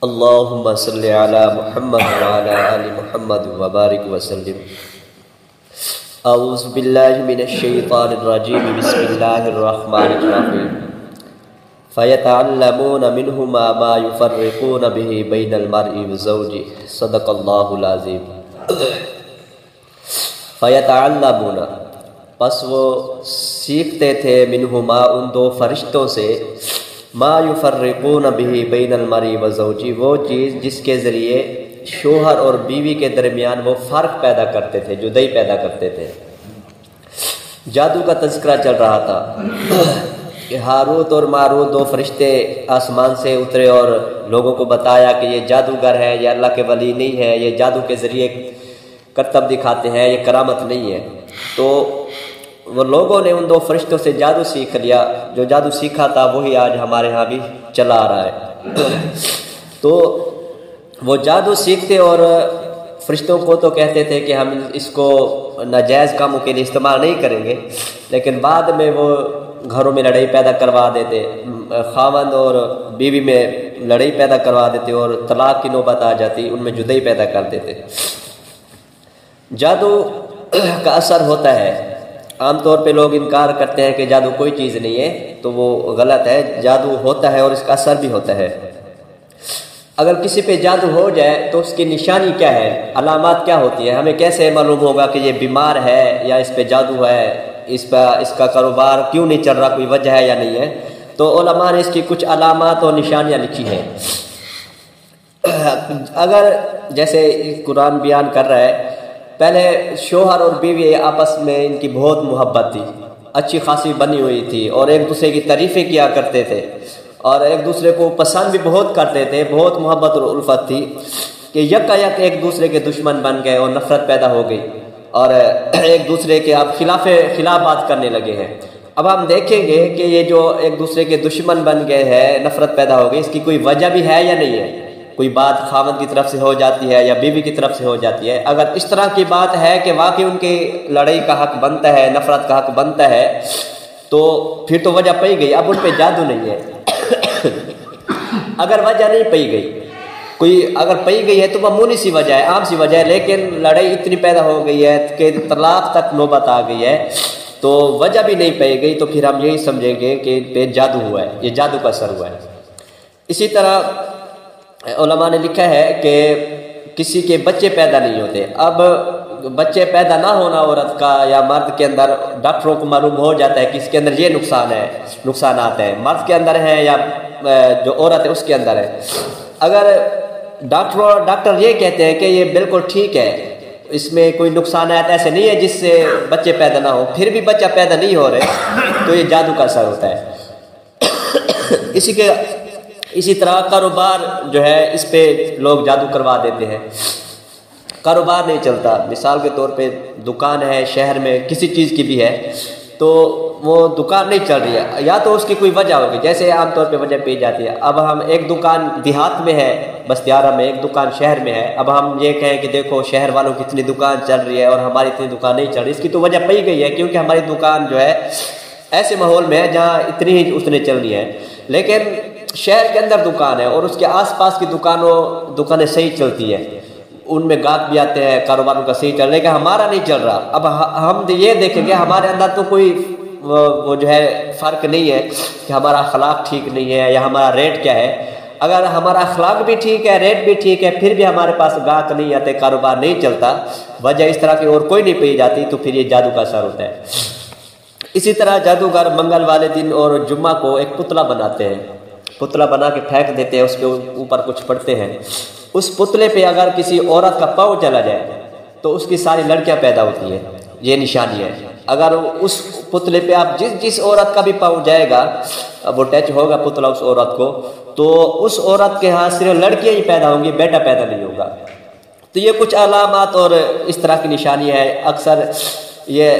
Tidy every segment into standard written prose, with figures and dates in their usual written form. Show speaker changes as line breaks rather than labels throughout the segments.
اللهم صل على محمد وعلى آل محمد وبارك وسلم. اعوذ باللہ من الشیطان الرجیم. بسم اللہ الرحمن الرحیم. فیتعلمون منہما ما یفرقون به بین المرء وزوجہ. صدق اللہ العظیم. فیتعلمون، پس وہ سیکھتے تھے، منہما ان دو فرشتوں سے، ما یفرقون به بین المرء وزوجہ، وہ چیز جس کے ذریعے شوہر اور بیوی کے درمیان وہ فرق پیدا کرتے تھے، جدائی پیدا کرتے تھے. جادو کا تذکرہ چل رہا تھا کہ ہاروت اور ماروت دو فرشتے آسمان سے اترے اور لوگوں کو بتایا کہ یہ جادوگر ہے، یہ اللہ کے ولی نہیں ہے، یہ جادو کے ذریعے کرتب دکھاتے ہیں، یہ کرامت نہیں ہے. تو وہ لوگوں نے ان دو فرشتوں سے جادو سیکھ لیا. جو جادو سیکھا تھا وہی آج ہمارے ہاں بھی چلا آ رہا ہے. تو وہ جادو سیکھتے اور فرشتوں کو تو کہتے تھے کہ ہم اس کو ناجائز کاموں کے لیے استعمال نہیں کریں گے، لیکن بعد میں وہ گھروں میں لڑائی پیدا کروا دیتے، خاوند اور بیوی میں لڑائی پیدا کروا دیتے اور طلاق کی نوبت آ جاتی، ان میں جدائی پیدا کر دیتے. جادو کا اثر ہوتا ہے. عام طور پہ لوگ انکار کرتے ہیں کہ جادو کوئی چیز نہیں ہے، تو وہ غلط ہے. جادو ہوتا ہے اور اس کا اثر بھی ہوتا ہے. اگر کسی پہ جادو ہو جائے تو اس کی نشانی کیا ہے، علامات کیا ہوتی ہے، ہمیں کیسے معلوم ہوگا کہ یہ بیمار ہے یا اس پہ جادو ہے، اس کا کاروبار کیوں نہیں چل رہا، کوئی وجہ ہے یا نہیں ہے. تو علماء نے اس کی کچھ علامات اور نشانیاں لکھی ہیں. اگر جیسے قرآن بیان کر رہا ہے، پہلے شوہر اور بیوی آپس میں ان کی بہت محبت تھی، اچھی خاصی بنی ہوئی تھی اور ایک دوسرے کی تعریفیں کیا کرتے تھے اور ایک دوسرے کو پسند بھی بہت کرتے تھے. بہت محبت اور الفت تھی کہ یک ایک دوسرے کے دشمن بن گئے اور نفرت پیدا ہو گئی اور ایک دوسرے کے اب خلاف بات کرنے لگے ہیں. اب ہم دیکھیں گے کہ یہ جو ایک دوسرے کے دشمن بن گئے ہیں، نفرت پیدا ہو گئی، اس کی کوئی وجہ بھی ہے یا نہیں ہے. کوئی بات خاوند کی طرف سے ہو جاتی ہے یا بیوی کی طرف سے ہو جاتی ہے. اگر اس طرح کی بات ہے کہ واقعی ان کی لڑائی کا حق بنتا ہے، نفرت کا حق بنتا ہے، تو پھر تو وجہ پئی گئی. اب ان پہ جادو نہیں ہے. اگر وجہ نہیں پئی گئی، کوئی اگر پئی گئی ہے تو معمولی سی وجہ ہے، عام سی وجہ ہے، لیکن لڑائی اتنی پیدا ہو گئی ہے کہ طلاق تک نوبت آ گئی ہے، تو وجہ بھی نہیں پئی گئی، تو پھر ہم یہی سمجھیں گے کہ ان پہ جادو ہوا ہے، یہ جادو کا اثر ہوا ہے. اسی طرح علماء نے لکھا ہے کہ کسی کے بچے پیدا نہیں ہوتے. اب بچے پیدا نہ ہونا عورت کا یا مرد کے اندر، ڈاکٹروں کو معلوم ہو جاتا ہے کہ اس کے اندر یہ نقصانات ہیں، مرد کے اندر ہیں یا جو عورت ہے اس کے اندر ہے. اگر ڈاکٹر یہ کہتے ہیں کہ یہ بالکل ٹھیک ہے، اس میں کوئی نقصانات ایسے نہیں ہے جس سے بچے پیدا نہ ہو، پھر بھی بچہ پیدا نہیں ہو رہے، تو یہ جادو کا اثر ہوتا ہے. اسی طرح کاروبار جو ہے، اس پہ لوگ جادو کروا دیتے ہیں. کاروبار نہیں چلتا، مثال کے طور پہ دکان ہے شہر میں، کسی چیز کی بھی ہے، تو وہ دکان نہیں چل رہی ہے، یا تو اس کی کوئی وجہ ہوگی، جیسے عام طور پہ وجہ پی جاتی ہے. اب ہم ایک دکان دیہات میں ہے، بستیارہ میں، ایک دکان شہر میں ہے. اب ہم یہ کہیں کہ دیکھو شہر والوں کی اتنی دکان چل رہی ہے اور ہماری اتنی دکان نہیں چل رہی، اس کی تو وجہ پئی گئی ہے، کیونکہ ہماری دکان جو ہے ایسے ماحول میں ہے جہاں اتنی ہی اس نے چلنی ہے. لیکن شہر کے اندر دکان ہے اور اس کے آس پاس کی دکانیں صحیح چلتی ہیں، ان میں گاہک بھی آتے ہیں، کاروباروں کا صحیح چل رہا ہے، کہ ہمارا نہیں چل رہا. اب ہم یہ دیکھیں گے ہمارے اندر تو کوئی وہ جو ہے فرق نہیں ہے کہ ہمارا اخلاق ٹھیک نہیں ہے یا ہمارا ریٹ کیا ہے. اگر ہمارا اخلاق بھی ٹھیک ہے، ریٹ بھی ٹھیک ہے، پھر بھی ہمارے پاس گاہک نہیں آتے، کاروبار نہیں چلتا، وجہ اس طرح کی اور کوئی نہیں پی جاتی، تو پھر یہ جادو کا اثر ہوتا ہے. اسی طرح جادوگر منگل والے دن اور جمعہ کو ایک پتلا بناتے ہیں، پتلا بنا کے پھینک دیتے ہیں، اس کے اوپر کچھ پڑھتے ہیں. اس پتلے پہ اگر کسی عورت کا پاؤں چلا جائے تو اس کی ساری لڑکیاں پیدا ہوتی ہیں، یہ نشانی ہے. اگر اس پتلے پہ آپ جس عورت کا بھی پاؤں جائے گا، وہ ٹچ ہوگا پتلا اس عورت کو، تو اس عورت کے ہاں صرف لڑکیاں ہی پیدا ہوں گی، بیٹا پیدا نہیں ہوگا. تو یہ کچھ علامات اور اس طرح کی نشانی ہے. اکثر یہ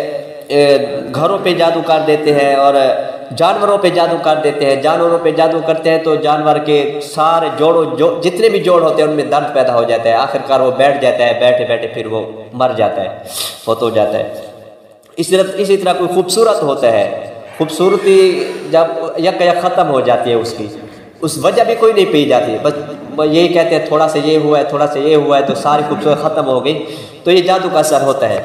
گھروں پہ جادو کر دیتے ہیں اور جانوروں پہ جادو کر دیتے ہیں. جانوروں پہ جادو کرتے ہیں تو جانور کے سارے جتنے بھی جوڑ ہوتے ہیں ان میں درد پیدا ہو جاتا ہے، آخر کار وہ بیٹھ جاتا ہے، بیٹھے بیٹھے پھر وہ مر جاتا ہے، فوت ہو جاتا ہے. اسی طرح کوئی خوبصورت ہوتا ہے، خوبصورتی جب یک ختم ہو جاتی ہے، اس کی اس وجہ بھی کوئی نہیں پی جاتی ہے، بس یہی کہتے ہیں تھوڑا سا یہ ہوا ہے، تھوڑا سا یہ ہوا ہے تو ساری خوبصورت ختم ہو گئی، تو یہ جادو کا اثر ہوتا ہے۔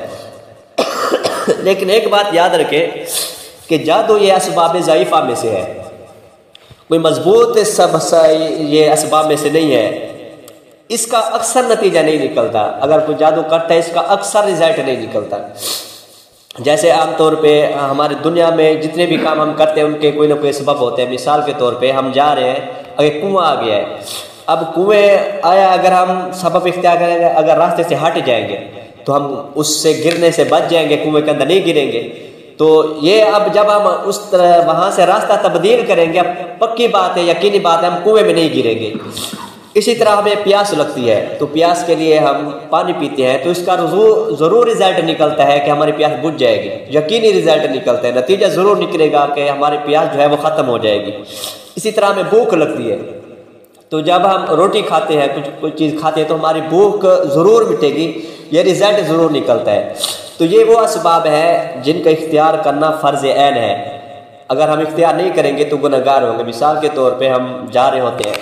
لیکن ایک بات یاد رکھیں کہ جادو یہ اسباب ضعیفہ میں سے ہے، کوئی مضبوط یہ اسباب میں سے نہیں ہے، اس کا اکثر نتیجہ نہیں نکلتا۔ اگر کوئی جادو کرتا ہے اس کا اکثر رزلٹ نہیں نکلتا۔ جیسے عام طور پہ ہماری دنیا میں جتنے بھی کام ہم کرتے ہیں ان کے کوئی نہ کوئی سبب ہوتے ہیں۔ مثال کے طور پہ ہم جا رہے ہیں، اگر کنواں آ گیا ہے، اب کنویں آیا، اگر ہم سبب اختیار کریں گے، اگر راستے سے ہٹ جائیں گے تو ہم اس سے گرنے سے بچ جائیں گے، کنویں کے اندر نہیں گریں گے۔ تو یہ اب جب ہم اس طرح وہاں سے راستہ تبدیل کریں گے، اب پکی بات ہے، یقینی بات ہے، ہم کنویں میں نہیں گریں گے۔ اسی طرح ہمیں پیاس لگتی ہے تو پیاس کے لیے ہم پانی پیتے ہیں، تو اس کا ضرور رزلٹ نکلتا ہے کہ ہماری پیاس بجھ جائے گی، یقینی رزلٹ نکلتا ہے، نتیجہ ضرور نکلے گا کہ ہماری پیاس جو ہے وہ ختم ہو جائے گی۔ اسی طرح ہمیں بھوک لگتی ہے، تو جب ہم روٹی کھاتے ہیں، کچھ چیز کھاتے ہیں تو ہماری بھوک ضرور مٹے گی، یہ رزلٹ ضرور نکلتا ہے۔ تو یہ وہ اسباب ہے جن کا اختیار کرنا فرض عین ہے، اگر ہم اختیار نہیں کریں گے تو گنہگار ہوں گے۔ مثال کے طور پہ ہم جا رہے ہوتے ہیں،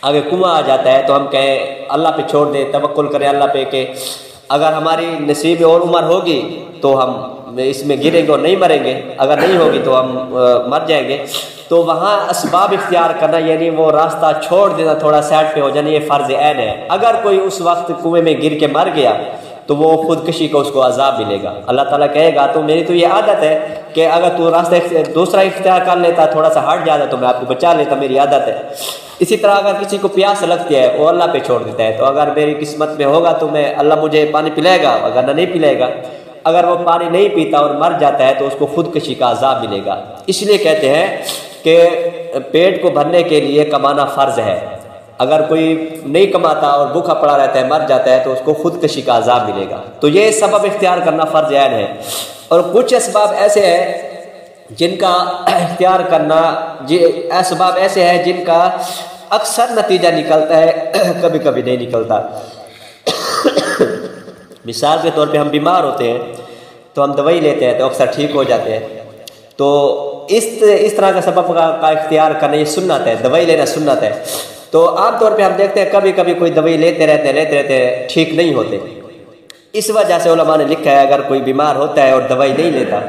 اگر کنواں آ جاتا ہے تو ہم کہیں اللہ پہ چھوڑ دیں، توکل کریں اللہ پہ کہ اگر ہماری نصیب اور عمر ہوگی تو ہم اس میں گریں گے اور نہیں مریں گے، اگر نہیں ہوگی تو ہم مر جائیں گے۔ تو وہاں اسباب اختیار کرنا یعنی وہ راستہ چھوڑ دینا، تھوڑا سائڈ پہ ہو جانا، یہ فرض عین ہے۔ اگر کوئی اس وقت کنویں میں گر کے مر گیا تو وہ خودکشی کا اس کو عذاب ملے گا۔ اللہ تعالیٰ کہے گا تو میری تو یہ عادت ہے کہ اگر تو راستہ دوسرا اختیار کر لیتا، تھوڑا سا ہٹ جاتا تو میں آپ کو بچا لیتا، میری عادت ہے۔ اسی طرح اگر کسی کو پیاس لگتی ہے وہ اللہ پہ چھوڑ دیتا ہے، تو اگر میری قسمت میں ہوگا تو میں اللہ مجھے پانی پلائے گا، اگر نہیں پلائے گا، اگر وہ پانی نہیں پیتا اور مر جاتا ہے تو اس کو خودکشی کا عذاب ملے گا۔ اس لیے کہتے ہیں کہ پیٹ کو بھرنے کے لیے کمانا فرض ہے، اگر کوئی نہیں کماتا اور بھوکا پڑا رہتا ہے، مر جاتا ہے، تو اس کو خودکشی کا عذاب ملے گا۔ تو یہ سبب اختیار کرنا فرض عین ہے۔ اور کچھ اسباب ایسے ہیں جن کا اختیار کرنا، اسباب ایسے ہیں جن کا اکثر نتیجہ نکلتا ہے، کبھی کبھی نہیں نکلتا۔ مثال کے طور پہ ہم بیمار ہوتے ہیں تو ہم دوائی لیتے ہیں تو اکثر ٹھیک ہو جاتے ہیں۔ تو اس طرح کا سبب کا اختیار کرنا یہ سنت ہے، دوائی لینا سنت ہے۔ تو عام طور پہ ہم دیکھتے ہیں کبھی کبھی کوئی دوائی لیتے رہتے ٹھیک نہیں ہوتے۔ اس وجہ سے علماء نے لکھا ہے اگر کوئی بیمار ہوتا ہے اور دوائی نہیں لیتا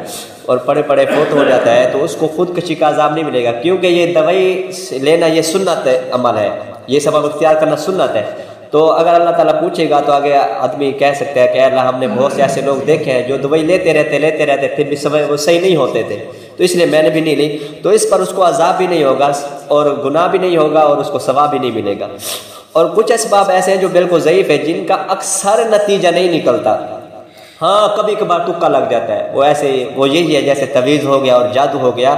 اور پڑے فوت ہو جاتا ہے تو اس کو خودکشی کا عذاب نہیں ملے گا، کیونکہ یہ دوائی لینا یہ سنت عمل ہے، یہ سبب اختیار کرنا سنت ہے۔ تو اگر اللہ تعالیٰ پوچھے گا تو آگے آدمی کہہ سکتا ہے کہ اللہ ہم نے بہت سے ایسے لوگ دیکھے ہیں جو دوائی لیتے رہتے پھر بھی وہ صحیح نہیں ہوتے تھے، تو اس لیے میں نے بھی نہیں لی، تو اس پر اس کو عذاب بھی نہیں ہوگا اور گناہ بھی نہیں ہوگا اور اس کو ثواب بھی نہیں ملے گا۔ اور کچھ اسباب ایسے ہیں جو بالکل ضعیف ہے، جن کا اکثر نتیجہ نہیں نکلتا، ہاں کبھی کبھار تکا لگ جاتا ہے، وہ یہی ہے جیسے تعویذ ہو گیا اور جادو ہو گیا،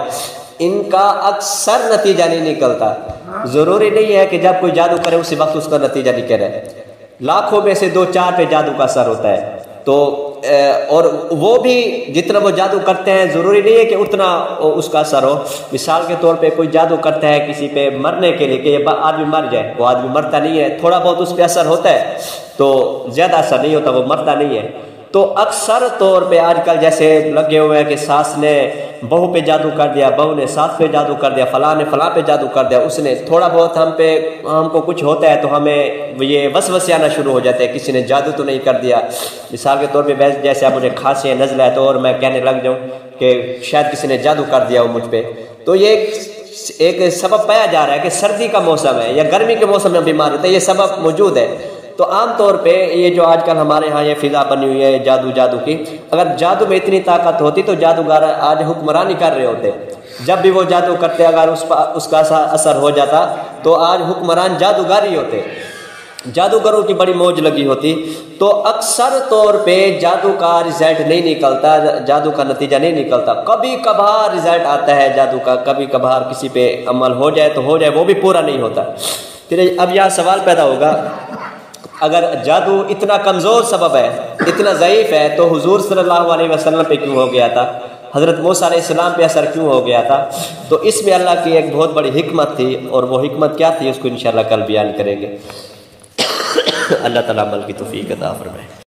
ان کا اکثر نتیجہ نہیں نکلتا۔ ضروری نہیں ہے کہ جب کوئی جادو کرے اسی وقت اس کا نتیجہ نکلے، لاکھوں میں سے 2-4 پہ جادو کا اثر ہوتا ہے۔ تو اور وہ بھی جتنا وہ جادو کرتے ہیں ضروری نہیں ہے کہ اتنا اس کا اثر ہو۔ مثال کے طور پہ کوئی جادو کرتا ہے کسی پہ مرنے کے لیے کہ یہ آدمی مر جائے، وہ آدمی مرتا نہیں ہے، تھوڑا بہت اس پہ اثر ہوتا ہے تو زیادہ اثر نہیں ہوتا، وہ مرتا نہیں ہے۔ تو اکثر طور پہ آج کل جیسے لگے ہوئے ہیں کہ ساس نے بہو پہ جادو کر دیا، بہو نے ساس پہ جادو کر دیا، فلاں نے فلاں پہ جادو کر دیا، اس نے تھوڑا بہت ہم کو کچھ ہوتا ہے تو ہمیں یہ وسوسے آنا شروع ہو جاتے ہیں، کسی نے جادو تو نہیں کر دیا۔ مثال کے طور پہ جیسے اب مجھے کھانسی ہے، نزلہ ہے، تو اور میں کہنے لگ جاؤں کہ شاید کسی نے جادو کر دیا ہو مجھ پہ، تو یہ ایک سبب پایا جا رہا ہے کہ سردی کا موسم ہے یا گرمی کے موسم میں بیمار ہوتا ہے، یہ سبب موجود ہے۔ تو عام طور پہ یہ جو آج کل ہمارے ہاں یہ فضا بنی ہوئی ہے جادو کی، اگر جادو میں اتنی طاقت ہوتی تو جادوگر آج حکمرانی کر رہے ہوتے، جب بھی وہ جادو کرتے اگر اس کا اثر ہو جاتا تو آج حکمران جادوگر ہی ہوتے، جادوگروں کی بڑی موج لگی ہوتی۔ تو اکثر طور پہ جادو کا رزلٹ نہیں نکلتا، جادو کا نتیجہ نہیں نکلتا، کبھی کبھار رزلٹ آتا ہے جادو کا، کبھی کبھار کسی پہ عمل ہو جائے تو ہو جائے، وہ بھی پورا نہیں ہوتا۔ پھر اب یہاں سوال پیدا ہوگا، اگر جادو اتنا کمزور سبب ہے، اتنا ضعیف ہے، تو حضور صلی اللہ علیہ وسلم پہ کیوں ہو گیا تھا، حضرت موسیٰ علیہ السلام پہ اثر کیوں ہو گیا تھا؟ تو اس میں اللہ کی ایک بہت بڑی حکمت تھی، اور وہ حکمت کیا تھی اس کو انشاءاللہ کل بیان کریں گے۔ اللہ تعالیٰ عمل کی توفیق عطا فرمائے۔